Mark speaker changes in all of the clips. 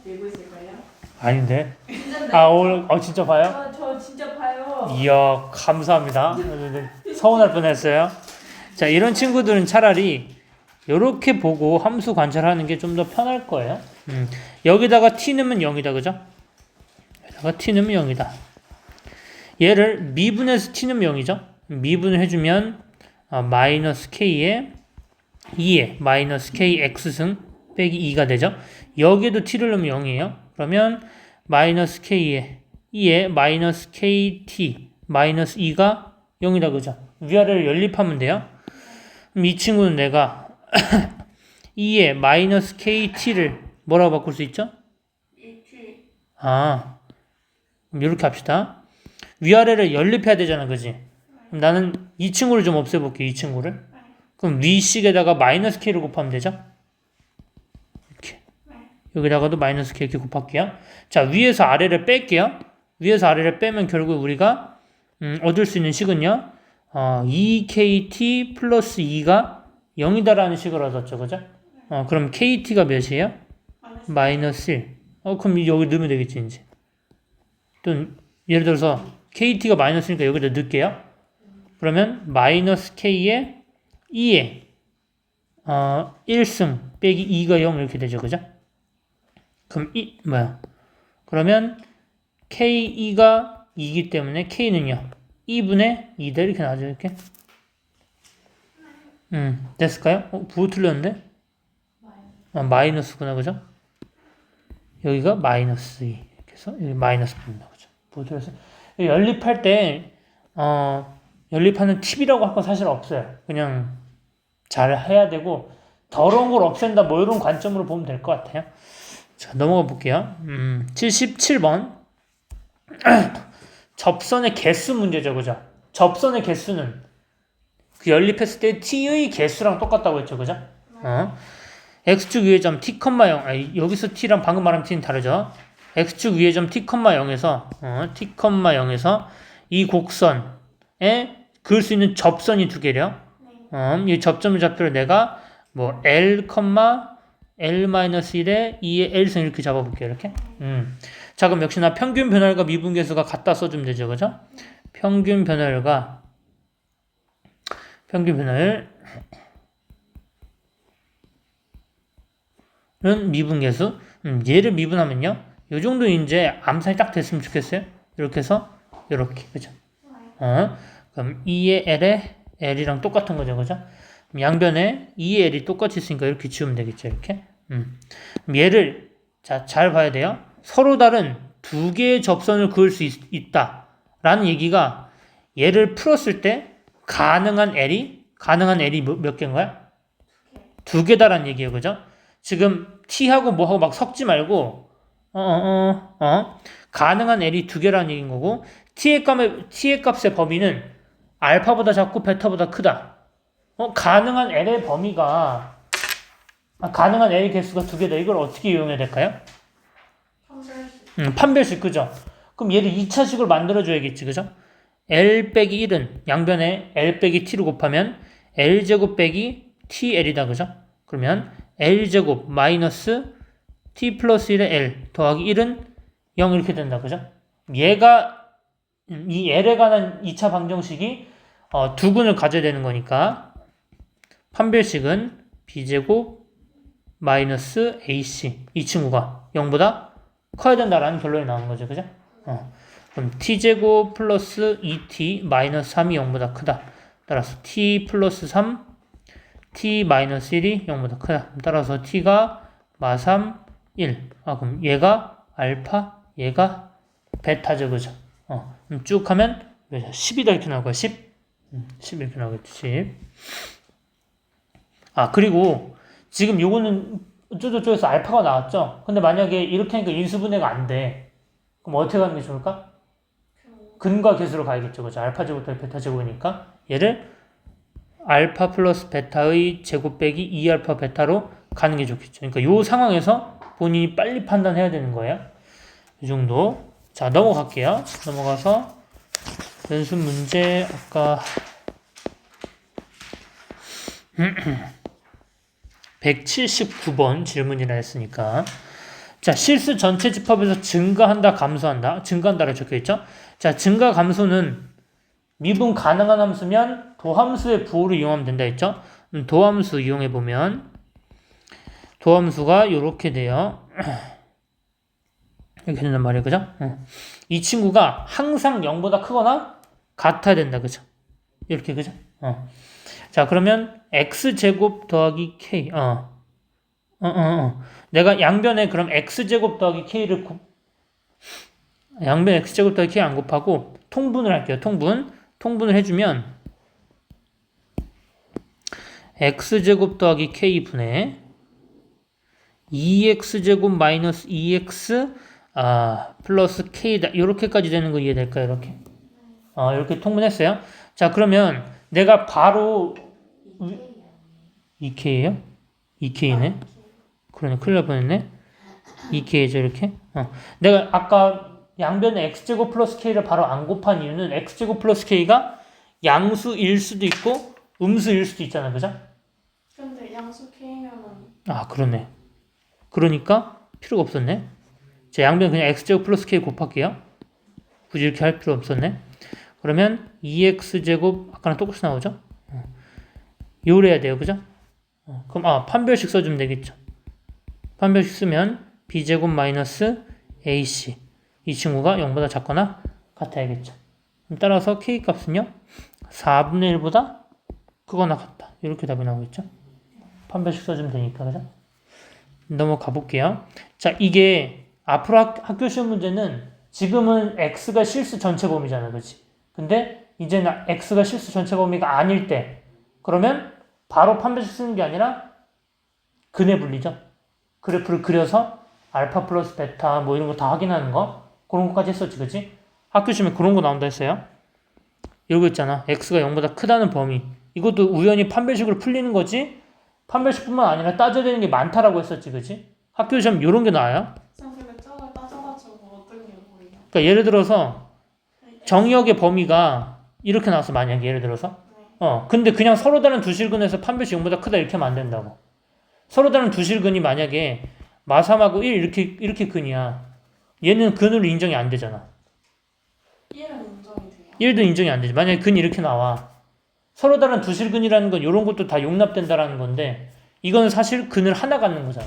Speaker 1: 내고 있을까요?
Speaker 2: 아닌데.
Speaker 1: 진짜인데?
Speaker 2: 아 오늘 진짜 봐요?
Speaker 1: 저 진짜 봐요.
Speaker 2: 이야 감사합니다. 서운할 뻔했어요. 자 이런 친구들은 차라리 이렇게 보고 함수 관찰하는 게 좀 더 편할 거예요. 여기다가 t 넣으면 0이다 그죠? 여기다가 t 넣으면 0이다. 얘를 미분해서 t 넣으면 0이죠? 미분을 해주면 마이너스 k에 2에 마이너스 kx승 빼기 2가 되죠. 여기에도 t를 넣으면 0이에요. 그러면 마이너스 k에 2에 마이너스 kt 마이너스 2가 0이다 그죠. 위아래를 연립하면 돼요. 그럼 이 친구는 내가 2에 마이너스 kt를 뭐라고 바꿀 수 있죠? 그럼 이렇게 합시다. 위아래를 연립해야 되잖아 그지. 그럼 나는 이 친구를 좀 없애볼게. 이 친구를. 그럼 위식에다가 마이너스 k를 곱하면 되죠? 이렇게. 여기다가도 마이너스 k 이렇게 곱할게요. 자, 위에서 아래를 뺄게요. 위에서 아래를 빼면 결국 우리가 얻을 수 있는 식은요. 2kt 플러스 2가 0이다라는 식을 얻었죠. 그죠? 그럼 kt가 몇이에요? 마이너스 1. 그럼 여기 넣으면 되겠지, 이제. 또, 예를 들어서 kt가 마이너스니까 여기다 넣을게요. 그러면 마이너스 k에 2에 1승 빼기 2가 0 이렇게 되죠. 그죠? 그럼 그러면 k2가 2이기 때문에 k는요. 2분의 2다 이렇게 나와죠. 이렇게. 됐을까요? 부호 틀렸는데? 마이너스구나. 그죠? 여기가 마이너스 2 이렇게 해서 여기 마이너스 붙는다. 그죠? 부호 틀렸어요. 연립할 때 연립하는 팁이라고 할 건 사실 없어요. 그냥 잘 해야 되고 더러운 걸 없앤다 뭐 이런 관점으로 보면 될 것 같아요. 자 넘어가 볼게요. 77번 접선의 개수 문제죠. 그죠? 접선의 개수는 그 연립했을 때 t의 개수랑 똑같다고 했죠. 그죠? x축 위의 점 t, 0 여기서 t랑 방금 말한 t는 다르죠. x축 위의 점 t, 0에서 t, 0에서 이 곡선에 그을 수 있는 접선이 두 개래요. 이 접점을 좌표를 내가 뭐 L, L-1에 2의 L승 이렇게 잡아볼게요. 이렇게. 자, 그럼 역시나 평균 변화율과 미분계수가 같다 써주면 되죠. 그죠? 평균 변화율 은 미분계수. 얘를 미분하면요. 요 정도 이제 암산이 딱 됐으면 좋겠어요. 이렇게 해서 이렇게. 그죠? 그럼 2의 L에 L이랑 똑같은 거죠. 그죠? 양변에 2의 L이 똑같이 있으니까 이렇게 지우면 되겠죠. 이렇게. 그럼 얘를 잘 봐야 돼요. 서로 다른 두 개의 접선을 그을 수 있다. 라는 얘기가 얘를 풀었을 때 가능한 L이 몇 개인가요? 두 개다라는 얘기예요. 그죠? 지금 T하고 뭐하고 막 섞지 말고 가능한 L이 두 개라는 얘기인 거고 T의 값의 범위는 알파보다 작고 베타보다 크다. 가능한 L의 범위가 가능한 L의 개수가 두 개다. 이걸 어떻게 이용해야 될까요? 판별식. 그죠? 그럼 얘를 2차식으로 만들어줘야겠지. 그죠? L 빼기 1은 양변에 L 빼기 T를 곱하면 L제곱 빼기 TL이다. 그죠? 그러면 L제곱 마이너스 T 플러스 1의 L 더하기 1은 0 이렇게 된다. 그죠? 얘가 이 L에 관한 2차 방정식이 두 근을 가져야 되는 거니까 판별식은 B제곱 마이너스 AC 이 친구가 0보다 커야 된다라는 결론이 나오는 거죠. 그죠? 그럼 T제곱 플러스 2T 마이너스 3이 0보다 크다. 따라서 T 플러스 3 T 마이너스 1이 0보다 크다. 따라서 T가 마3 1. 그럼 얘가 알파, 얘가 베타죠. 그죠? 그럼 쭉 하면 10이다 이렇게 나올 거야. 10. 10 이렇게 나오겠지. 10. 그리고 지금 요거는 저쪽에서 알파가 나왔죠? 근데 만약에 이렇게 하니까 인수분해가 안 돼. 그럼 어떻게 가는 게 좋을까? 근과 계수로 가야겠죠. 그죠? 알파 제곱 더하기 베타 제곱이니까 얘를 알파 플러스 베타의 제곱 빼기 2알파 베타로 가는 게 좋겠죠. 그러니까 요 상황에서 본인이 빨리 판단해야 되는 거예요. 이 정도. 자, 넘어갈게요. 넘어가서 연습 문제 아까 179번 질문이라 했으니까 자, 실수 전체 집합에서 증가한다, 감소한다. 증가한다라고 적혀있죠? 자, 증가, 감소는 미분 가능한 함수면 도함수의 부호를 이용하면 된다 했죠? 도함수 이용해보면 도함수가 이렇게 돼요. 이렇게 된단 말이에요. 그죠? 이 친구가 항상 0보다 크거나 같아야 된다. 그죠? 이렇게, 그죠? 자, 그러면 x제곱 더하기 k. 내가 양변에 그럼 x제곱 더하기 k를 양변 x제곱 더하기 k 안 곱하고 통분을 할게요. 통분을 해주면 x제곱 더하기 k분의 2x제곱 마이너스 2x 플러스 k다. 이렇게까지 되는 거 이해될까요? 이렇게. 이렇게 통분했어요. 자, 그러면 내가 바로 2k예요? 2k네. 그러네. 큰일 날 뻔했네. 2k죠, 이렇게. 내가 아까 양변에 x제곱 플러스 k를 바로 안 곱한 이유는 x제곱 플러스 k가 양수일 수도 있고 음수일 수도 있잖아. 그죠?
Speaker 1: 근데 양수 k면은
Speaker 2: 그러네. 그러니까 필요가 없었네. 자, 양변 그냥 x제곱 플러스 k 곱할게요. 굳이 이렇게 할 필요 없었네. 그러면 2x제곱 아까랑 똑같이 나오죠? 요래야 돼요. 그죠? 그럼 판별식 써주면 되겠죠. 판별식 쓰면 b제곱 마이너스 ac 이 친구가 0보다 작거나 같아야겠죠. 따라서 k 값은요 4분의 1보다 크거나 같다. 이렇게 답이 나오겠죠. 판별식 써주면 되니까. 그죠? 넘어가 볼게요. 자, 이게 앞으로 학교 시험 문제는 지금은 x가 실수 전체 범위잖아. 그치? 근데 이제는 x가 실수 전체 범위가 아닐 때 그러면 바로 판별식 쓰는 게 아니라 근해 분리죠. 그래프를 그려서 알파 플러스 베타 뭐 이런 거 다 확인하는 거 그런 것까지 했었지. 그치? 학교 시험에 그런 거 나온다 했어요. 이거 있잖아. x가 0보다 크다는 범위. 이것도 우연히 판별식으로 풀리는 거지 판별식뿐만 아니라 따져야 되는 게 많다라고 했었지. 그치? 학교 시험 이런 게 나와요.
Speaker 1: 근데 저걸 따져가지고 어떤 게 보이냐?
Speaker 2: 그러니까 예를 들어서 정의역의 범위가 이렇게 나왔어. 만약에 예를 들어서 근데 그냥 서로 다른 두 실근에서 판별식 0보다 크다 이렇게 하면 안 된다고. 서로 다른 두 실근이 만약에 마3하고 1 이렇게 근이야. 얘는 근으로 인정이 안 되잖아.
Speaker 1: 1은 인정이 돼요.
Speaker 2: 1도 인정이 안 되지. 만약에 근이 이렇게 나와. 서로 다른 두 실근이라는 건 이런 것도 다 용납된다라는 건데 이거는 사실 근을 하나 갖는 거잖아.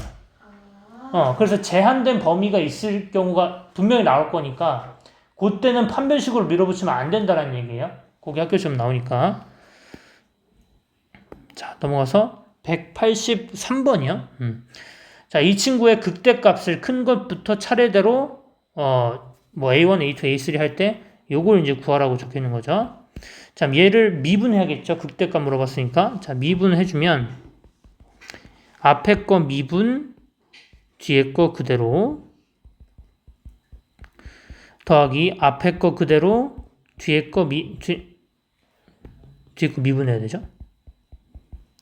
Speaker 2: 그래서 제한된 범위가 있을 경우가 분명히 나올 거니까 그때는 판별식으로 밀어붙이면 안 된다라는 얘기예요. 거기 학교 시험 나오니까. 자, 넘어가서 183번이요. 자, 이 친구의 극대값을 큰 것부터 차례대로 뭐 A1, A2, A3 할 때 요걸 이제 구하라고 적혀 있는 거죠. 자, 얘를 미분해야겠죠. 극대값 물어봤으니까. 자, 미분해주면 앞에 거 미분, 뒤에 거 그대로 더하기 앞에 거 그대로 뒤에 거 뒤에 거 미분해야 되죠.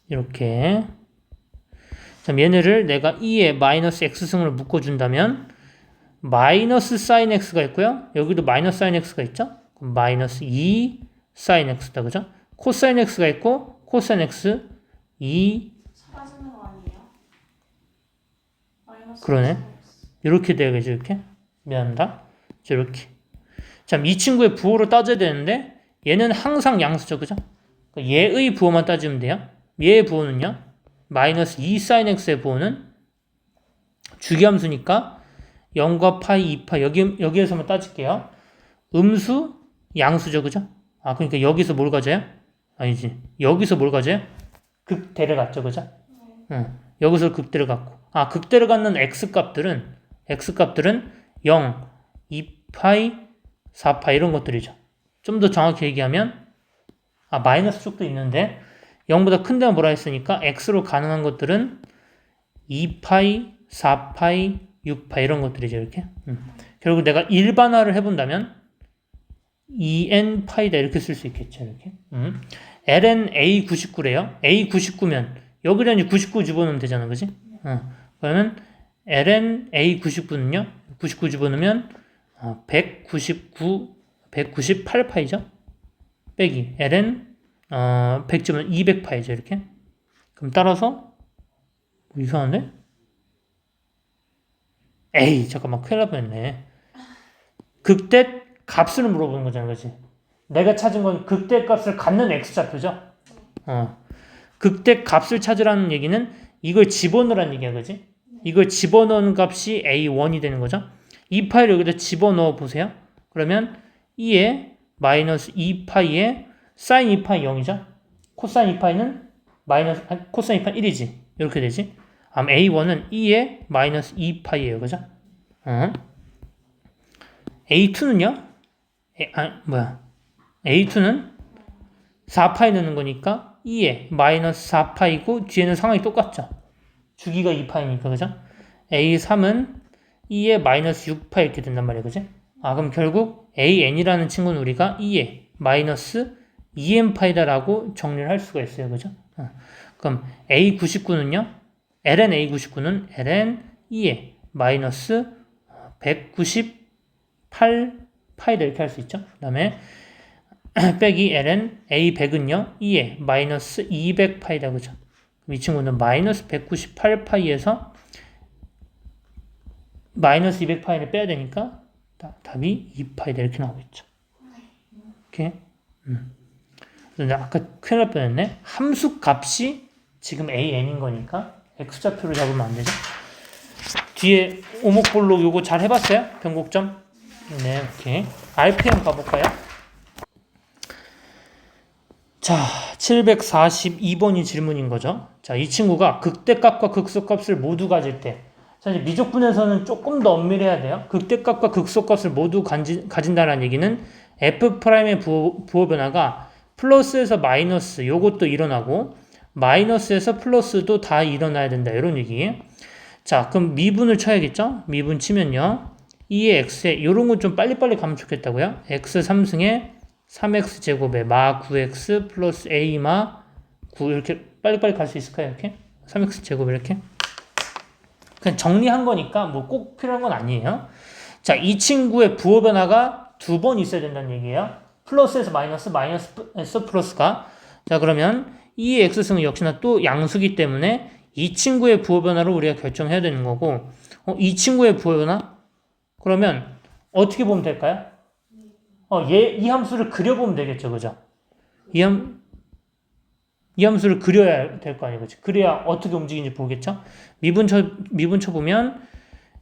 Speaker 2: 이렇게. 자, 얘네를 내가 2에 마이너스 x승으로 묶어준다면 마이너스 사인 x가 있고요. 여기도 마이너스 사인 x가 있죠. 그럼 마이너스 2 사인 x다. 그죠? 코사인 x가 있고 코사인 x 2
Speaker 1: 사라지는 거 아니에요? 마이너스
Speaker 2: 그러네. 이렇게 돼야겠죠. 이렇게. 미안합니다. 이렇게. 자, 이 친구의 부호를 따져야 되는데 얘는 항상 양수죠. 그죠? 그러니까 얘의 부호만 따지면 돼요. 얘의 부호는요. 마이너스 2 사인 x의 부호는 주기함수니까 0과 파이, 2파이 여기에서만 따질게요. 음수, 양수죠. 그죠? 그러니까 여기서 뭘 가져요? 아니지. 여기서 뭘 가져요? 극대를 갖죠. 그죠? 여기서 극대를 갖고. 극대를 갖는 x값들은 0, 2파이, 4파이 이런 것들이죠. 좀 더 정확히 얘기하면 마이너스 쪽도 있는데 0보다 큰 데가 뭐라 했으니까 x로 가능한 것들은 2파이, 4파이, 6파이 이런 것들이죠. 이렇게. 결국 내가 일반화를 해본다면 2n 파이다 이렇게 쓸 수 있겠죠. 이렇게. ln a99래요. a99면 여기다 이제 99 집어넣으면 되잖아. 그지? 그러면 ln a99는요. 99 집어넣으면 198파이죠. 빼기 ln 100점은 200파이죠. 이렇게. 그럼 따라서 이상한데? 에이, 잠깐만, 큰일 날 뻔했네. 극대 값을 물어보는 거잖아, 그치? 내가 찾은 건 극대 값을 갖는 x좌표죠? 극대 값을 찾으라는 얘기는 이걸 집어넣으라는 얘기야, 그치? 이걸 집어넣은 값이 a1이 되는 거죠? 이 파이를 여기다 집어넣어 보세요. 그러면 2에 마이너스 2파이에 사인 2파이 0이죠? 코사인 2파이는 코사인 2파이 1이지. 이렇게 되지. a1은 2에 마이너스 2파이예요. 그죠? a2는요? a2는 4파이 넣는 거니까 2에 마이너스 4파이고 뒤에는 상황이 똑같죠. 주기가 2파이니까 그죠? a3은 2에 마이너스 6파이 이렇게 된단 말이에요. 그죠? 그럼 결국 an이라는 친구는 우리가 2에 마이너스 2n파이다라고 정리를 할 수가 있어요. 그죠? 그럼 a99는요? ln a99는 ln 2에 마이너스 198파이다 이렇게 할 수 있죠. 그 다음에 빼기 ln a100은요? 2에 마이너스 200파이다. 그죠? 이 친구는 마이너스 198파이에서 마이너스 200파이를 빼야 되니까 답이 2파이다 이렇게 나오겠죠. 이렇게. 근데 아까 큰일 날 뻔했네. 함수 값이 지금 an인 거니까 x좌표를 잡으면 안 되죠. 뒤에 오목볼록 요거 잘 해봤어요? 변곡점? 네, 오케이. RPM 가볼까요? 자, 742번이 질문인 거죠. 자, 이 친구가 극대값과 극소값을 모두 가질 때, 사실 미적분에서는 조금 더 엄밀해야 돼요. 극대값과 극소값을 모두 가진다는 얘기는 f'의 부호 변화가 플러스에서 마이너스 요것도 일어나고 마이너스에서 플러스도 다 일어나야 된다. 이런 얘기예요. 자, 그럼 미분을 쳐야겠죠? 미분 치면요. 2의 x에 요런 건 좀 빨리빨리 가면 좋겠다고요. x 3승에 3x 제곱에 마 9x 플러스 a 마 9 이렇게 빨리빨리 갈 수 있을까요? 이렇게 3x 제곱 이렇게 그냥 정리한 거니까 뭐 꼭 필요한 건 아니에요. 자, 이 친구의 부호 변화가 두 번 있어야 된다는 얘기예요. 플러스에서 마이너스, 마이너스에서 플러스가. 자, 그러면 이 x승은 역시나 또 양수기 때문에 이 친구의 부호 변화를 우리가 결정해야 되는 거고, 이 친구의 부호 변화? 그러면 어떻게 보면 될까요? 이 함수를 그려보면 되겠죠, 그죠? 이 함수를 그려야 될 거 아니에요, 그죠? 그래야 어떻게 움직이는지 보겠죠? 미분 쳐보면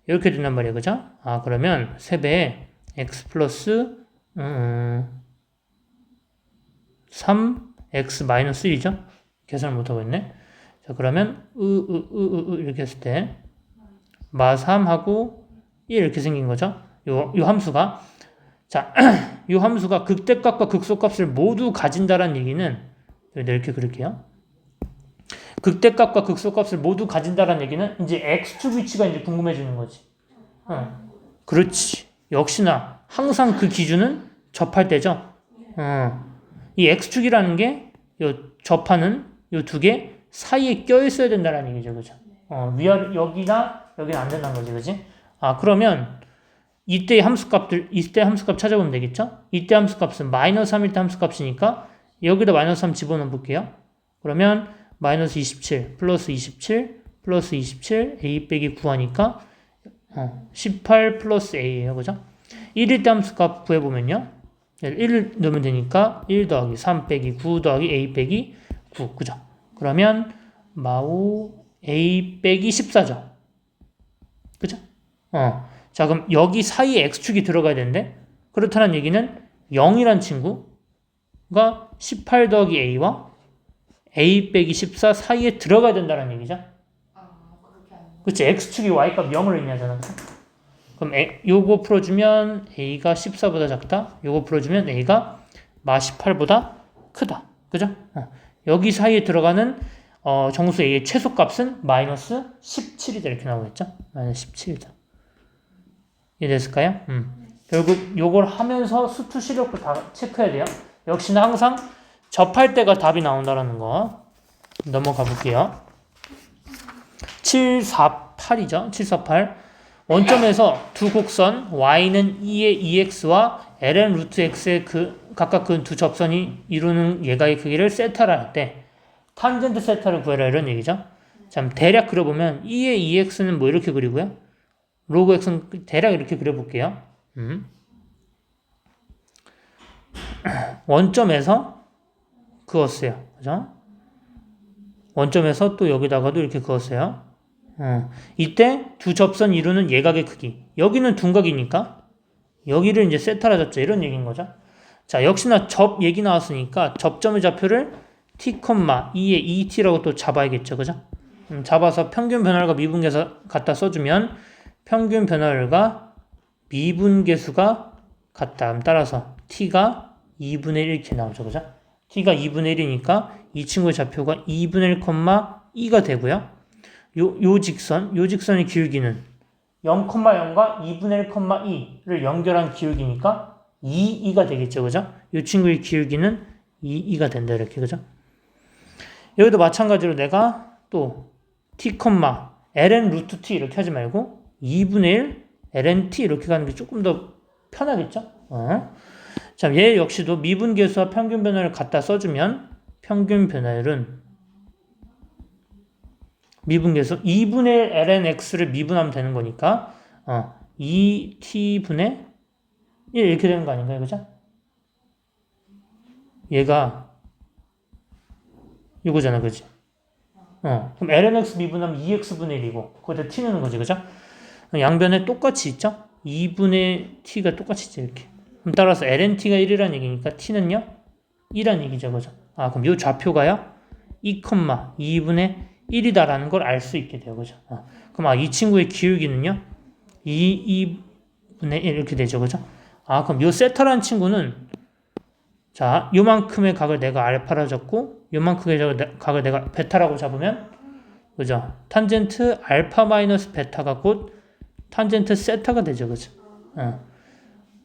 Speaker 2: 이렇게 된단 말이에요, 그죠? 그러면 3배에 x 플러스 3x 마이너스 1이죠? 계산을 못하고 있네. 자, 그러면 이렇게 했을 때 마 3하고 1 이렇게 생긴 거죠? 요 함수가. 자, 이 함수가 극대값과 극소값을 모두 가진다라는 얘기는 이렇게 그릴게요. 극대값과 극소값을 모두 가진다라는 얘기는 이제 x축 위치가 이제 궁금해지는 거지. 그렇지. 역시나 항상 그 기준은 접할 때죠. 이 x축이라는 게 요 접하는 요 두 개 사이에 껴 있어야 된다라는 얘기죠, 그죠? 위아래 여기나 여기는 안 된다는 거지, 그지? 그러면 이때 함수값 찾아보면 되겠죠? 이때 함수값은 마이너스 3일 때 함수값이니까 여기다 마이너스 3 집어넣어 볼게요. 그러면 마이너스 27 플러스 27 플러스 27 a 빼기 9 하니까 18 플러스 a예요. 그죠? 1일 때 함수값 구해보면요. 1을 넣으면 되니까 1 더하기 3 빼기 9 더하기 a 빼기 9. 그죠? 그러면 마오 a 빼기 14죠. 그죠? 자, 그럼 여기 사이에 x축이 들어가야 되는데 그렇다는 얘기는 0이란 친구가 18 더하기 a와 a 빼기 14 사이에 들어가야 된다는 얘기죠. 그치? x축이 y값 0을 의미하잖아. 그럼 요거 풀어주면 a가 14보다 작다. 요거 풀어주면 a가 마 18보다 크다. 그죠? 여기 사이에 들어가는 정수 a의 최소값은 마이너스 17이다. 이렇게 나오겠죠? 마이너스 17이다. 이해됐을까요? 결국 요걸 하면서 수투 시력도 다 체크해야 돼요. 역시나 항상 접할 때가 답이 나온다는 거. 넘어가 볼게요. 748이죠. 748. 원점에서 두 곡선 y는 2의 2x와 ln 루트 x의 각각 그 두 접선이 이루는 예가의 크기를 세타라 할 때 탄젠트 세타를 구해라 이런 얘기죠. 자, 대략 그려보면 2의 2x는 뭐 이렇게 그리고요. 로그 x는 대략 이렇게 그려볼게요. 원점에서 그었어요. 그죠? 원점에서 또 여기다가도 이렇게 그었어요. 이때 두 접선 이루는 예각의 크기. 여기는 둔각이니까 여기를 이제 세타라 잡자 이런 얘기인 거죠. 자, 역시나 접 얘기 나왔으니까 접점의 좌표를 t, 2에 2t라고 또 잡아야겠죠. 그죠? 잡아서 평균 변화율과 미분계수 갖다 써주면 평균 변화율과 미분계수가 같다. 따라서 t가 2분의 1 이렇게 나오죠. 그죠? t가 2분의 1이니까 이 친구의 좌표가 2분의 1, 2가 되고요. 요 직선의 기울기는 0,0과 2분의 1, 2를 연결한 기울기니까 2가 되겠죠. 그죠? 이 친구의 기울기는 2가 된다. 이렇게. 그죠? 여기도 마찬가지로 내가 또 t, ln 루트 t 이렇게 하지 말고 2분의 1 ln t 이렇게 가는 게 조금 더 편하겠죠? 자, 얘 역시도 미분계수와 평균 변화를 갖다 써주면 평균 변화율은 미분계수 2분의 1 ln x를 미분하면 되는 거니까 2t분의 1 이렇게 되는 거 아닌가요? 그죠? 얘가 이거잖아. 그지? 그럼 ln x 미분하면 2x분의 1이고 거기다 t 넣는 거지. 그죠? 양변에 똑같이 있죠? 2분의 t가 똑같이 있죠. 이렇게. 그럼 따라서 ln t가 1이라는 얘기니까 t는요? 2라는 얘기죠. 그죠? 그럼 요 좌표가요? 2,2분의 1이다라는 걸 알 수 있게 돼요. 그죠? 그럼 이 친구의 기울기는요? 2분의 1 이렇게 되죠. 그죠? 그럼 요 세타라는 친구는 자, 요만큼의 각을 내가 알파라 잡고 요만큼의 각을 내가 베타라고 잡으면 그죠? 탄젠트 알파 마이너스 베타가 곧 탄젠트 세타가 되죠. 그죠?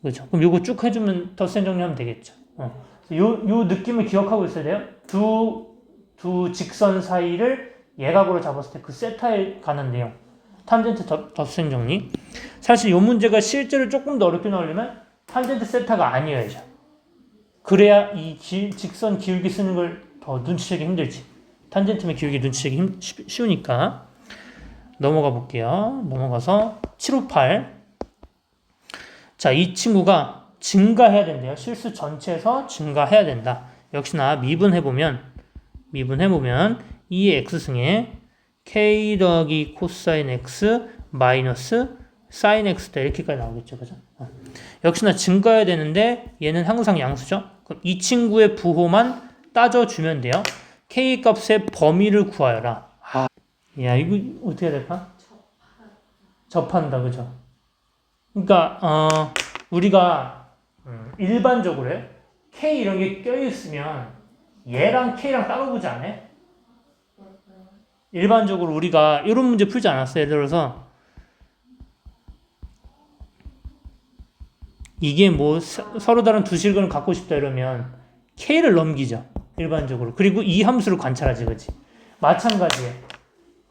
Speaker 2: 그죠? 그럼 요거 쭉 해주면 덧셈 정리하면 되겠죠. 요 느낌을 기억하고 있어야 돼요. 두 직선 사이를 예각으로 잡았을 때 그 세타에 관한 내용. 탄젠트 덧셈 정리. 사실 요 문제가 실제로 조금 더 어렵게 나오려면 탄젠트 세타가 아니어야죠. 그래야 이 직선 기울기 쓰는 걸 더 눈치채기 힘들지. 탄젠트면 기울기 눈치채기 쉬우니까. 넘어가 볼게요. 넘어가서 758. 자, 이 친구가 증가해야 된대요. 실수 전체에서 증가해야 된다. 역시나 미분해보면 2의 x승에 k 더하기 코사인 x 마이너스 사인 x다 이렇게까지 나오겠죠. 그죠? 역시나 증가해야 되는데 얘는 항상 양수죠. 그럼 이 친구의 부호만 따져주면 돼요. k 값의 범위를 구하여라. 야, 이거 어떻게 해야 될까? 접한다. 그죠? 그러니까 우리가 일반적으로 k 이런 게 껴있으면 얘랑 k랑 따로 보지 않아요? 일반적으로 우리가 이런 문제 풀지 않았어요. 예를 들어서 이게 뭐 서로 다른 두 실근을 갖고 싶다 이러면 k를 넘기죠. 일반적으로. 그리고 이 함수를 관찰하지. 그치? 마찬가지에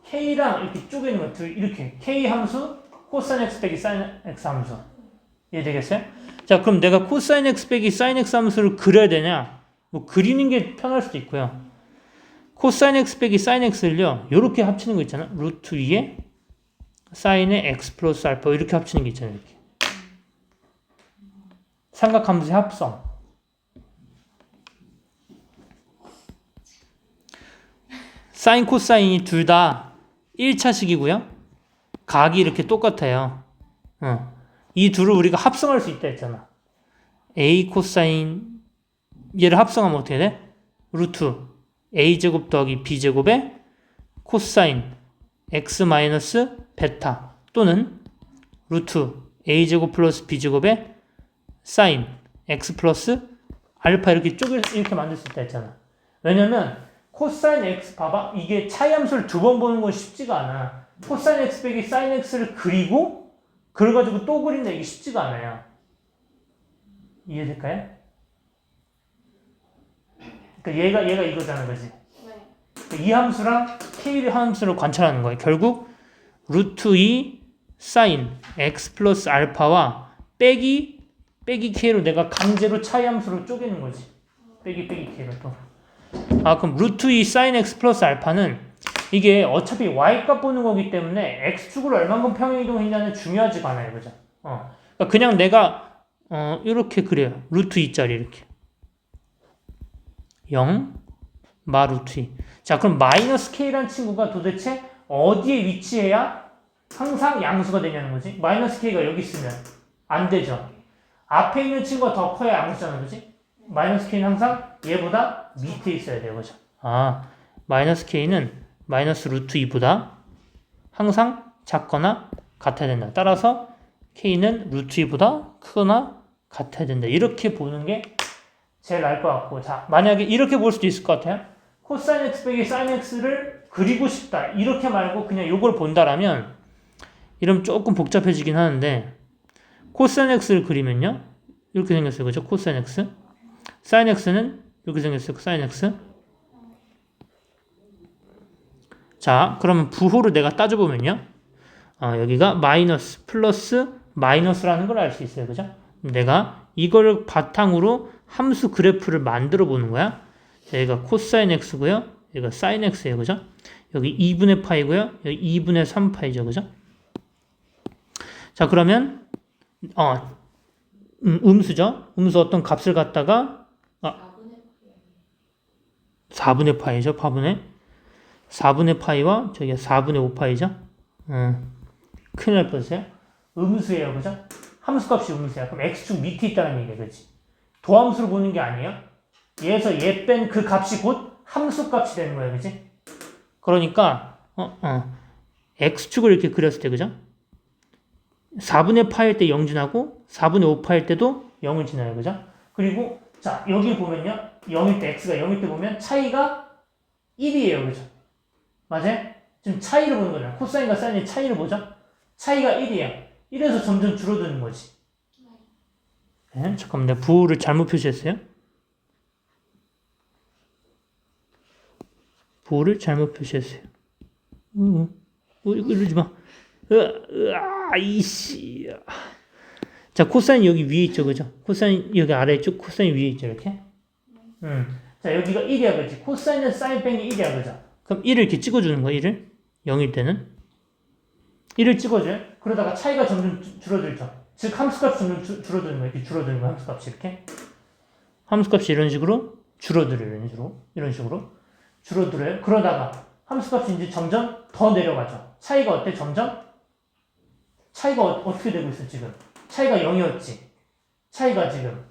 Speaker 2: k랑 이렇게 쪼개는 거 이렇게 k 함수 코사인 x 빼기 사인 x 함수 이해되겠어요? 자, 그럼 내가 코사인 x 빼기 사인 x 함수를 그려야 되냐? 뭐 그리는 게 편할 수도 있고요. 코사인 x 빼기 사인 x를요 이렇게 합치는 거 있잖아. 루트 2에 사인의 x 플러스 알파 이렇게 합치는 게 있잖아요. 이렇게. 삼각함수의 합성. 사인 코사인이 둘 다 1차식이고요. 각이 이렇게 똑같아요. 이 둘을 우리가 합성할 수 있다 했잖아. a 코사인 얘를 합성하면 어떻게 돼? 루트 a제곱 더하기 b제곱에 코사인 x 마이너스 베타 또는 루트 a제곱 플러스 b제곱에 사인 x 플러스 알파 이렇게 이렇게 만들 수 있다 했잖아. 왜냐면 코사인 x 봐봐. 이게 차이 함수를 두 번 보는 건 쉽지가 않아. 코사인 x 빼기 사인 x를 그리고 그래가지고 또 그린다. 이게 쉽지가 않아요. 이해될까요? 그러니까 얘가 이거잖아. 그지? 네. 이 함수랑 k 함수를 관찰하는 거예요. 결국 루트 2 사인 x 플러스 알파와 빼기 k로 내가 강제로 차이 함수로 쪼개는 거지. 빼기 k로 또. 그럼 루트 2 사인 x 플러스 알파는 이게 어차피 y값 보는 거기 때문에 x축으로 얼만큼 평행이동했냐는 중요하지가 않아요. 그죠? 그러니까 그냥 내가 이렇게 그래요. 루트 2짜리 이렇게 0 마 루트 2. 자, 그럼 마이너스 k라는 친구가 도대체 어디에 위치해야 항상 양수가 되냐는 거지? 마이너스 k가 여기 있으면 안 되죠. 앞에 있는 친구가 더 커야 양수잖아, 그지? 마이너스 k는 항상 얘보다 밑에 있어야 돼요, 그죠? 마이너스 k는 마이너스 루트 2보다 항상 작거나 같아야 된다. 따라서 k는 루트 2보다 크거나 같아야 된다. 이렇게 보는 게 제일 나을 것 같고, 자, 만약에 이렇게 볼 수도 있을 것 같아요. 코사인 x 빼기 사인 x를 그리고 싶다. 이렇게 말고 그냥 요걸 본다라면 이러면 조금 복잡해지긴 하는데 코사인 x를 그리면요. 이렇게 생겼어요. 그죠? 코사인 x. 사인 x는 이렇게 생겼어요. 사인 x. 자, 그러면 부호를 내가 따져보면요. 여기가 마이너스, 플러스, 마이너스라는 걸 알 수 있어요. 그죠? 내가 이걸 바탕으로 함수 그래프를 만들어 보는 거야. 자, 여기가 코사인 x고요. 여기가 사인 x예요. 그죠? 여기 2분의 파이고요. 여기 2분의 3파이죠. 그죠? 자, 그러면 음수죠. 음수 어떤 값을 갖다가 4분의 파이죠. 4분의 파이와 저기가 4분의 5파이죠. 큰일 날 뻔했어요. 음수예요. 그죠? 함수값이 음수야. 그럼 x축 밑에 있다는 얘기야. 그렇지? 도함수로 보는 게 아니에요. 얘에서 얘 뺀 그 값이 곧 함수값이 되는 거예요. 그치? 그러니까 x축을 이렇게 그렸을 때 그죠? 4분의 파일 때 0 지나고 4분의 5파일 때도 0을 지나요. 그죠? 그리고 자 여기 보면요. 0일 때 x가 0일 때 보면 차이가 1이에요. 그죠? 맞아요? 지금 차이를 보는 거잖아요. 코사인과 사인의 차이를 보죠? 차이가 1이에요. 1에서 점점 줄어드는 거지. 네, 잠깐만 내가 부호를 잘못 표시했어요. 부호를 잘못 표시했어요. 이러지 마. 이씨. 자, 코사인 여기 위에 있죠, 그죠? 코사인 여기 아래 있죠? 코사인 위에 있죠, 이렇게? 자, 여기가 1이야, 그지? 코사인은 사인 뺀게 1이야, 그죠? 그럼 1을 이렇게 찍어주는 거야, 1을. 0일 때는. 1을 찍어줘요. 그러다가 차이가 점점 줄어들죠. 즉, 함수값이 점점 줄어드는 거야. 이렇게 줄어드는 거야, 함수값이 이렇게. 함수값이 이런 식으로 줄어들어요, 이런 식으로. 줄어들어요. 그러다가 함수값이 이제 점점 더 내려가죠. 차이가 어때? 점점? 차이가 어떻게 되고 있어, 지금? 차이가 0이었지. 차이가 지금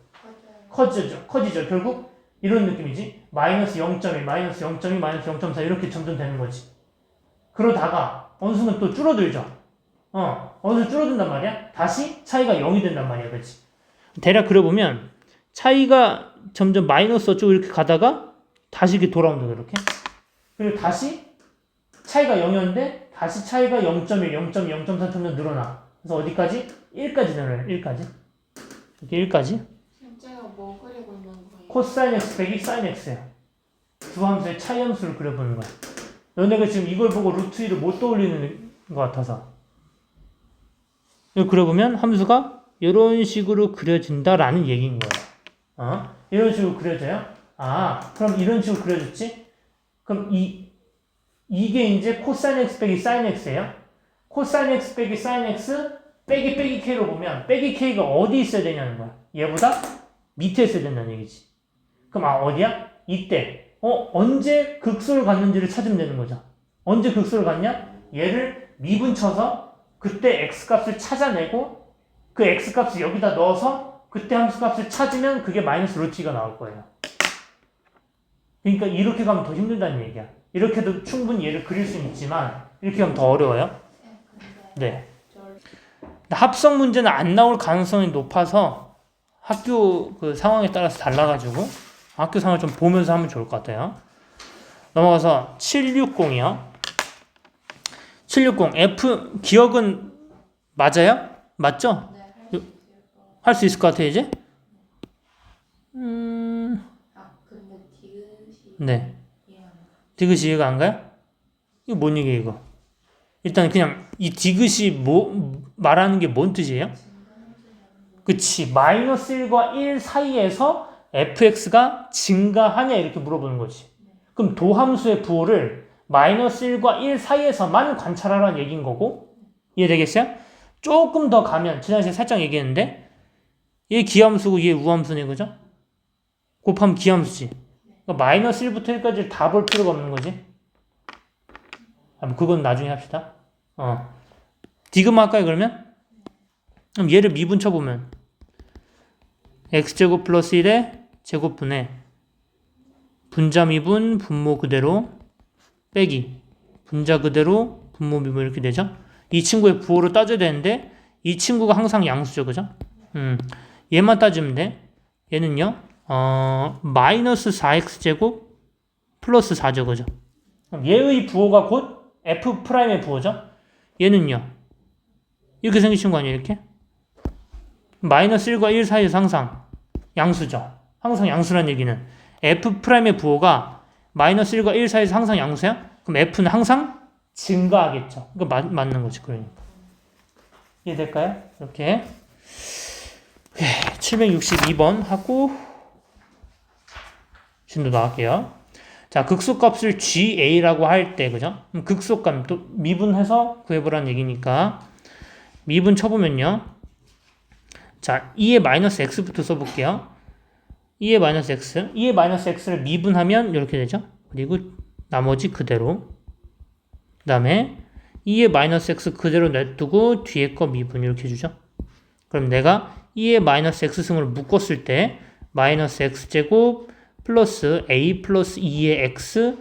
Speaker 2: 커지죠. 결국 이런 느낌이지. 마이너스 0.1, 마이너스 0.2, 마이너스 0.4 이렇게 점점 되는 거지. 그러다가 어느 순간 또 줄어들죠. 어느 순간 줄어든단 말이야. 다시 차이가 0이 된단 말이야. 그렇지? 대략 그려보면 차이가 점점 마이너스 어쩌고 이렇게 가다가 다시 이렇게 돌아온다. 이렇게. 그리고 다시 차이가 0이었는데 다시 차이가 0.1, 0.2, 0.3 점점 늘어나. 그래서 어디까지? 1까지 늘어요. 1까지. 이렇게 1까지.
Speaker 1: 실제로 뭐 그리고 있는 거예요?
Speaker 2: 코사인 x 빼기 사인 x예요. 두 함수의 차이 함수를 그려보는 거야. 너네가 지금 이걸 보고 루트 2를 못 떠올리는 것 같아서. 이걸 그려보면 함수가 이런 식으로 그려진다라는 얘기인 거예요. 이런 식으로 그려져요? 그럼 이런 식으로 그려졌지? 그럼 이게 이제 코사인 x 빼기 사인 x예요. 코사인 x 빼기 사인 x 빼기 k로 보면 빼기 k가 어디 있어야 되냐는 거야. 얘보다 밑에 있어야 된다는 얘기지. 그럼 어디야? 이때. 언제 극소를 갖는지를 찾으면 되는 거죠. 언제 극소를 갖냐? 얘를 미분쳐서 그때 x값을 찾아내고 그 x값을 여기다 넣어서 그때 함수값을 찾으면 그게 마이너스 루트 2가 나올 거예요. 그러니까 이렇게 가면 더 힘들다는 얘기야. 이렇게도 충분히 얘를 그릴 수는 있지만 이렇게 하면 더 어려워요. 네. 합성 문제는 안 나올 가능성이 높아서 학교 그 상황에 따라서 달라가지고 학교 상황을 좀 보면서 하면 좋을 것 같아요. 넘어가서 760이요. 760 F 기억은 맞아요? 맞죠?
Speaker 1: 네,
Speaker 2: 할 수 있을 것 같아요 이제?
Speaker 1: 근데 디귿이
Speaker 2: 네. 디귿이 이해가 안 가요? 이거 뭔 얘기예요 이거? 일단 그냥 이 디귿이 말하는 게 뭔 뜻이에요? 그치. 마이너스 1과 1 사이에서 fx가 증가하냐 이렇게 물어보는 거지. 그럼 도함수의 부호를 마이너스 1과 1 사이에서만 관찰하라는 얘기인 거고 이해되겠어요? 조금 더 가면 지난시간에 살짝 얘기했는데 얘 기함수고 얘 우함수네 그죠? 곱하면 기함수지. 그러니까 마이너스 1부터 1까지를 다 볼 필요가 없는 거지. 그건 나중에 합시다. 디귿만 할까요 그러면? 그럼 얘를 미분 쳐보면 x제곱 플러스 1의 제곱분의 분자 미분 분모 그대로 빼기 분자 그대로 분모 미분 이렇게 되죠. 이 친구의 부호로 따져야 되는데 이 친구가 항상 양수죠 그죠? 얘만 따지면 돼. 얘는요 마이너스 4x제곱 플러스 4죠 그죠? 그럼 얘의 부호가 곧 f'의 부호죠. 얘는요 이렇게 생기신 거 아니에요 이렇게? 마이너스 1과 1 사이에서 항상 양수죠. 항상 양수란 얘기는 f'의 부호가 마이너스 1과 1 사이에서 항상 양수야? 그럼 f는 항상 증가하겠죠. 그러니까 맞는 거지. 그러니까. 이해될까요? 이렇게 762번 하고 진도 나갈게요. 자, 극소값을 GA라고 할 때 그죠? 그럼 극소값 또 미분해서 구해보라는 얘기니까 미분 쳐보면요. 자, 2의 마이너스 x부터 써볼게요. 2의 마이너스 x. 2의 마이너스 x를 미분하면 이렇게 되죠. 그리고 나머지 그대로. 그 다음에 2의 마이너스 x 그대로 냅두고 뒤에 거 미분 이렇게 해주죠. 그럼 내가 2의 마이너스 x승을 묶었을 때 마이너스 x제곱 플러스 a 플러스 2의 x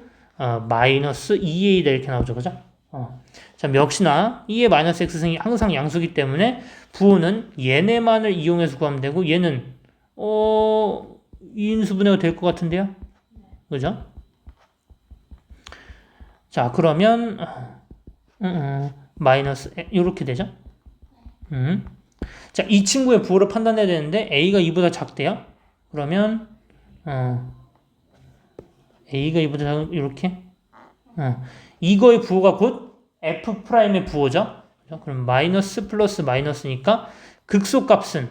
Speaker 2: 마이너스 2a다 이렇게 나오죠. 그죠? 자, 역시나 2의 마이너스 x승이 항상 양수기 때문에 부호는 얘네만을 이용해서 구하면 되고 얘는 2인수분해가 될 것 같은데요. 그죠? 자, 그러면 마이너스 이렇게 되죠. 자, 이 친구의 부호를 판단해야 되는데 a가 2보다 작대요. 그러면 a가 2보다 작은 이렇게 이거의 부호가 곧 f'의 부호죠. 그럼 마이너스 플러스 마이너스니까 극소값은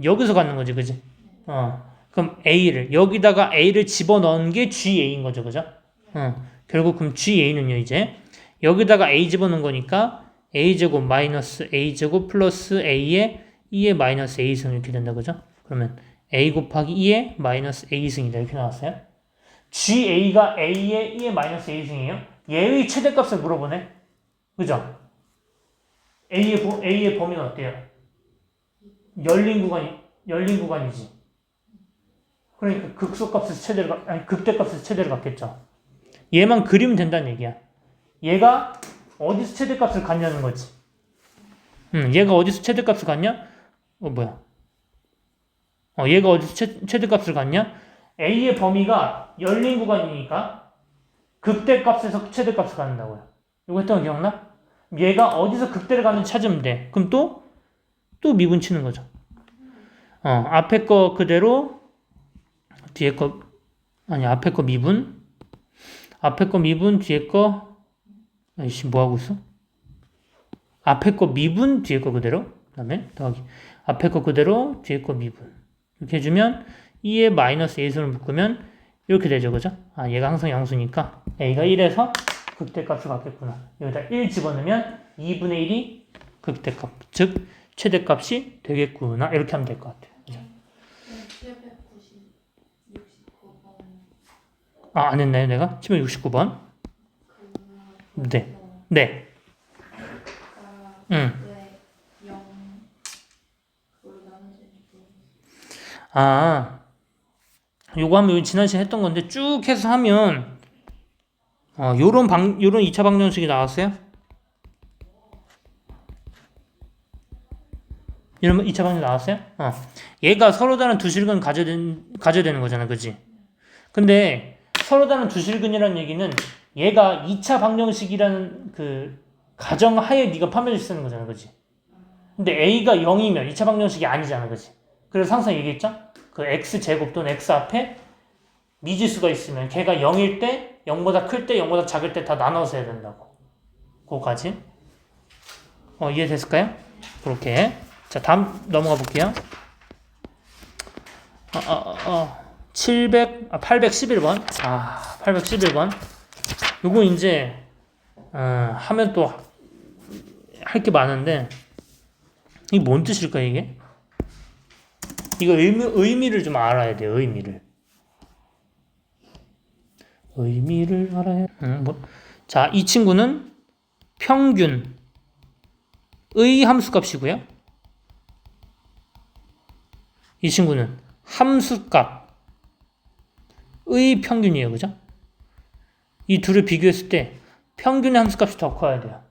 Speaker 2: 여기서 갖는 거지, 그지? 그럼 여기다가 a를 집어넣은 게 ga인 거죠, 그죠? 결국 그럼 ga는요 이제 여기다가 a 집어넣은 거니까 a제곱 마이너스 a제곱 플러스 a의 2의 마이너스 a승 이렇게 된다, 그죠? 그러면 a 곱하기 2의 마이너스 a승이다 이렇게 나왔어요. ga가 a의 2의 마이너스 a승이에요. 얘의 최대값을 물어보네, 그죠? A의 범위는 어때요? 열린 구간이지. 그러니까 극대값에서 최대를 갖겠죠. 얘만 그리면 된다는 얘기야. 얘가 어디서 최대값을 갖냐는 거지. 얘가 어디서 최대값을 갖냐? 얘가 어디서 최대값을 갖냐? A의 범위가 열린 구간이니까 극대값에서 최대값을 갖는다고요. 이거 했던 거 기억나? 얘가 어디서 극대를 가는지 찾으면 돼. 그럼 또 미분 치는 거죠. 앞에 거 그대로 뒤에 거 앞에 거 미분 뒤에 거 뭐 하고 있어? 앞에 거 미분 뒤에 거 그대로 그다음에 더하기 앞에 거 그대로 뒤에 거 미분 이렇게 해주면 2의 마이너스 a선을 묶으면 이렇게 되죠, 그죠? 얘가 항상 양수니까 a가 1에서 극대값을 갖겠구나. 여기다 1 집어넣으면 2분의 1이 극대값, 즉 최대값이 되겠구나. 이렇게 하면 될 것 같아요. 그죠?
Speaker 1: 769번.
Speaker 2: 안 했나요, 내가? 769번. 네. 네.
Speaker 1: 왜 0 그걸로 나눠지는지.
Speaker 2: 요거 하면 지난 시간에 했던 건데 쭉 해서 하면 요런 2차 방정식이 나왔어요? 이런 2차 방정식 나왔어요? 얘가 서로 다른 두 실근 가져야 되는 거잖아, 그지? 근데 서로 다른 두 실근이라는 얘기는 얘가 2차 방정식이라는 그 가정하에 네가 판별식 쓰는 거잖아, 그지? 근데 a가 0이면 2차 방정식이 아니잖아, 그지? 그래서 항상 얘기했죠? 그 x제곱 또는 x 앞에 미지수가 있으면 걔가 0일 때, 0보다 클 때, 0보다 작을 때 다 나눠서 해야 된다고. 그거까지. 이해됐을까요? 그렇게. 자, 다음 넘어가 볼게요. 811번. 811번. 요거 이제 하면 또 할 게 많은데 이게 뭔 뜻일까 이게? 이거 의미를 좀 알아야 돼요. 의미를 알아야. 자, 이 친구는 평균의 함수값이고요. 이 친구는 함수값의 평균이에요. 그죠? 이 둘을 비교했을 때 평균의 함수값이 더 커야 돼요.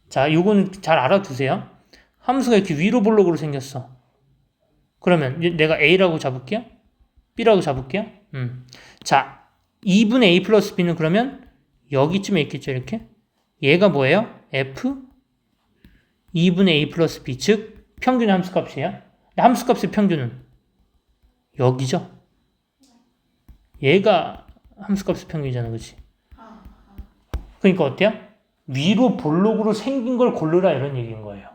Speaker 2: 자, 요거는 잘 알아두세요. 함수가 이렇게 위로 볼록으로 생겼어. 그러면 내가 A라고 잡을게요. B라고 잡을게요. 자, 2분의 A 플러스 B는 그러면 여기쯤에 있겠죠, 이렇게. 얘가 뭐예요? F 2분의 A 플러스 B, 즉 평균의 함수값이에요. 함수값의 평균은 여기죠. 얘가 함수값의 평균이잖아, 그치? 그러니까 어때요? 위로 볼록으로 생긴 걸 고르라 이런 얘기인 거예요.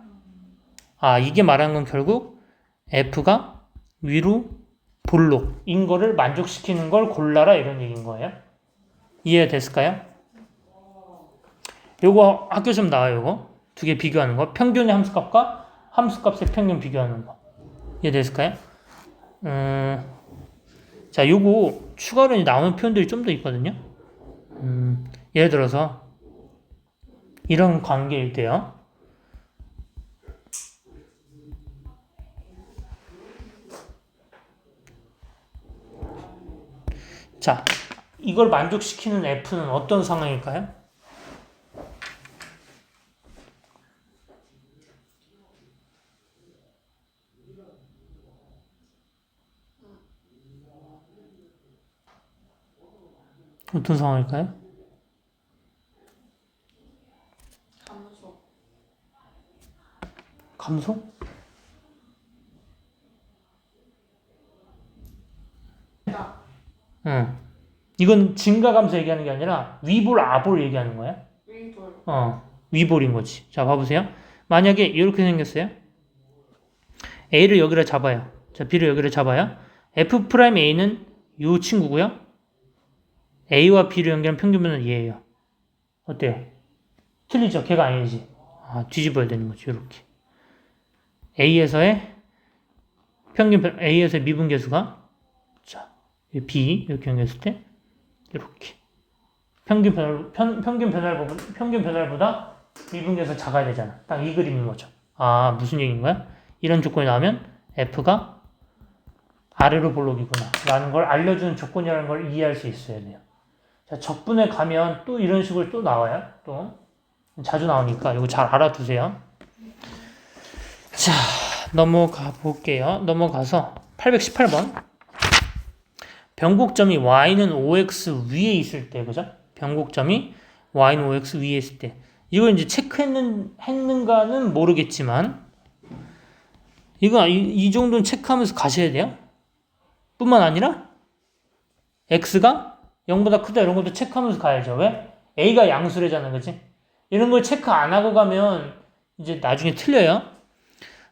Speaker 2: 아, 이게 말하는 건 결국 F가 위로 볼록인 거를 만족시키는 걸 골라라 이런 얘기인 거예요. 이해가 됐을까요? 요거 학교 좀 나와요. 요거 두 개 비교하는 거. 평균의 함수값과 함수값의 평균 비교하는 거. 이해됐을까요? 자, 요거 추가로 나오는 표현들이 좀 더 있거든요. 예를 들어서 이런 관계일 때요. 자, 이걸 만족시키는 F는 어떤 상황일까요? 어떤 상황일까요? 감소? 응. 이건 증가 감소 얘기하는 게 아니라 위볼 아볼 얘기하는 거야.
Speaker 1: 위볼.
Speaker 2: 위볼인 거지. 자, 봐보세요. 만약에 이렇게 생겼어요. A를 여기로 잡아요. 자, B를 여기로 잡아요. F'A는 이 친구고요. A와 B를 연결한 평균변은 얘예요. 어때요? 틀리죠? 걔가 아니지. 아, 뒤집어야 되는 거지. 이렇게. A에서의 A에서의 미분계수가 자, B 이렇게 연결했을 때 이렇게 평균 변화율보다 미분계수가 작아야 되잖아. 딱 이 그림인 거죠. 아, 무슨 얘기인 거야? 이런 조건이 나오면 F가 아래로 볼록이구나 라는 걸 알려주는 조건이라는 걸 이해할 수 있어야 돼요. 자, 적분에 가면 또 이런 식으로 또 나와요. 또 자주 나오니까 이거 잘 알아두세요. 자, 넘어가 볼게요. 넘어가서 818번. 변곡점이 y는 5x 위에 있을 때, 그죠? 변곡점이 y는 5x 위에 있을 때. 이걸 이제 체크했는가는 모르겠지만, 이 정도는 체크하면서 가셔야 돼요. 뿐만 아니라, x가 0보다 크다 이런 것도 체크하면서 가야죠. 왜? a가 양수래잖아, 그치? 이런 걸 체크 안 하고 가면 이제 나중에 틀려요.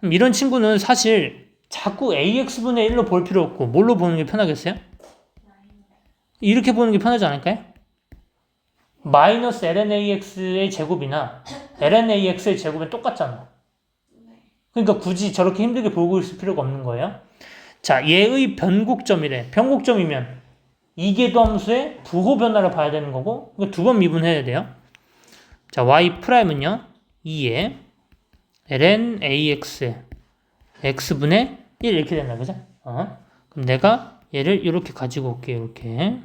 Speaker 2: 이런 친구는 사실 자꾸 ax분의 1로 볼 필요 없고 뭘로 보는 게 편하겠어요? 이렇게 보는 게 편하지 않을까요? 마이너스 lnax의 제곱이나 lnax의 제곱은 똑같잖아. 그러니까 굳이 저렇게 힘들게 보고 있을 필요가 없는 거예요. 자, 얘의 변곡점이래. 변곡점이면 이계도 함수의 부호 변화를 봐야 되는 거고 이거 두 번 미분해야 돼요. 자, y'은요 2에 ln ax x분의 1 이렇게 된다, 그죠? 그럼 내가 얘를 이렇게 가지고 올게요. 이렇게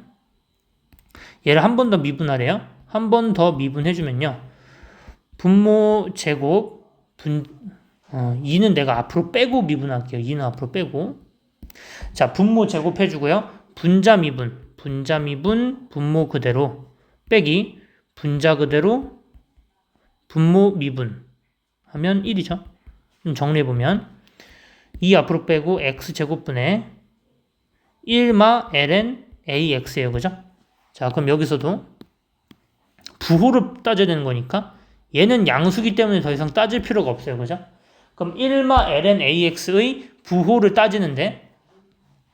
Speaker 2: 얘를 한 번 더 미분하래요. 한 번 더 미분해주면요 분모 제곱 2는 내가 앞으로 빼고 미분할게요. 2는 앞으로 빼고 자, 분모 제곱 해주고요. 분자 미분 분모 그대로 빼기 분자 그대로 분모 미분 하면 1이죠. 좀 정리해보면 2 앞으로 빼고 x제곱분의 1마 ln ax예요. 그죠? 자, 그럼 여기서도 부호를 따져야 되는 거니까 얘는 양수기 때문에 더 이상 따질 필요가 없어요. 그죠? 그럼 1마 ln ax의 부호를 따지는데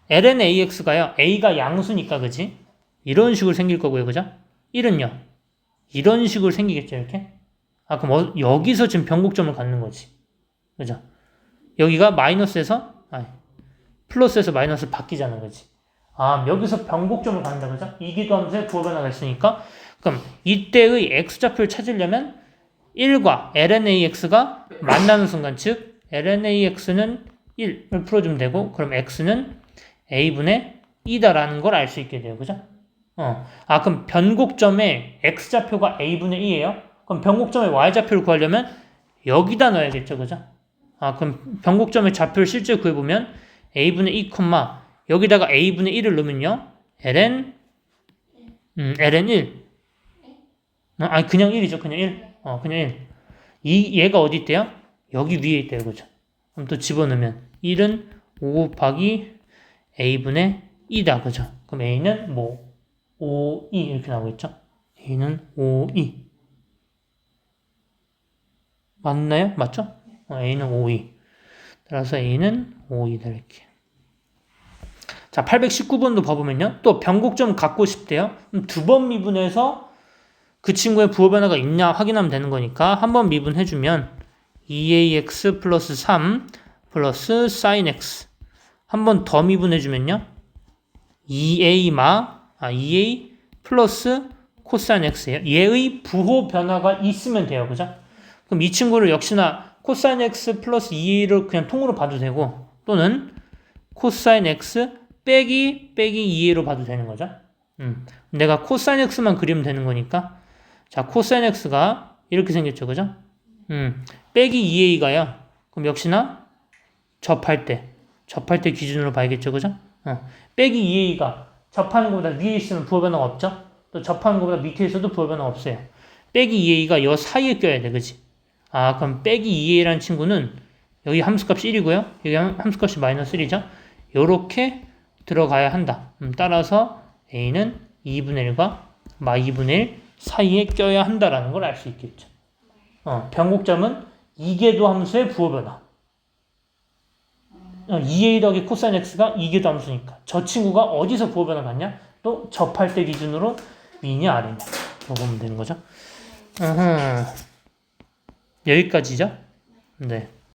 Speaker 2: ln ax가요. a가 양수니까 그지? 이런 식으로 생길 거고요. 그죠? 1은요. 이런 식으로 생기겠죠. 이렇게. 아, 그럼 여기서 지금 변곡점을 갖는 거지. 그죠? 여기가 마이너스에서, 플러스에서 마이너스 바뀌자는 거지. 아, 여기서 변곡점을 갖는다. 그죠? 이기도함수에 부호 변화가 있으니까. 그럼 이때의 x좌표를 찾으려면 1과 lnax가 만나는 순간, 즉 lnax는 1을 풀어주면 되고, 그럼 x는 a분의 2다라는 걸 알 수 있게 돼요. 그죠? 그럼 변곡점에 x좌표가 a분의 2예요? 그럼 변곡점에 y좌표를 구하려면 여기다 넣어야겠죠. 그죠? 그럼 변곡점의 좌표를 실제 구해보면 a분의 2, 여기다가 a분의 1을 넣으면요. ln 1. 그냥 1이죠. 그냥 1. 그냥 1. 얘가 어디 있대요? 여기 위에 있대요. 그죠? 그럼 또 집어넣으면 1은 5 곱하기 a분의 2다. 그죠? 그럼 a는 뭐 5, 2 이렇게 나오겠죠? a는 5, 2. 맞나요? 맞죠? a는 5, 2. 따라서 a는 5, 2다. 이렇게. 자, 819번도 봐보면요. 또 변곡점 갖고 싶대요. 그럼 두 번 미분해서 그 친구의 부호 변화가 있냐 확인하면 되는 거니까 한 번 미분해주면 2ax 플러스 3 플러스 sin x 한 번 더 미분해주면요. 2a 플러스 코사인 x예요. 얘의 부호 변화가 있으면 돼요. 그죠? 그럼 이 친구를 역시나 코사인 x 플러스 2a를 그냥 통으로 봐도 되고 또는 코사인 x 빼기 2a로 봐도 되는 거죠. 내가 코사인 x만 그리면 되는 거니까 자, 코사인 x가 이렇게 생겼죠. 그죠? 빼기 2a가요. 그럼 역시나 접할 때 기준으로 봐야겠죠. 그죠? 빼기 2a가 접하는 것보다 위에 있으면 부호 변화가 없죠? 또 접하는 것보다 밑에 있어도 부호 변화가 없어요. 빼기 2a가 요 사이에 껴야 돼. 그지? 그럼 빼기 2a라는 친구는 여기 함수값이 1이고요. 여기 함수값이 마이너스 1이죠? 요렇게 들어가야 한다. 따라서 a는 2분의 1과 -2분의 1 사이에 껴야 한다라는 걸 알 수 있겠죠. 변곡점은 이계도 함수의 부호 변화. 2a 더하기 코사인 x가 이계도 함수니까 저 친구가 어디서 부호 변화 같냐? 또 접할 때 기준으로 위냐 아래냐 이거 보면 되는 거죠. 여기까지죠. 네.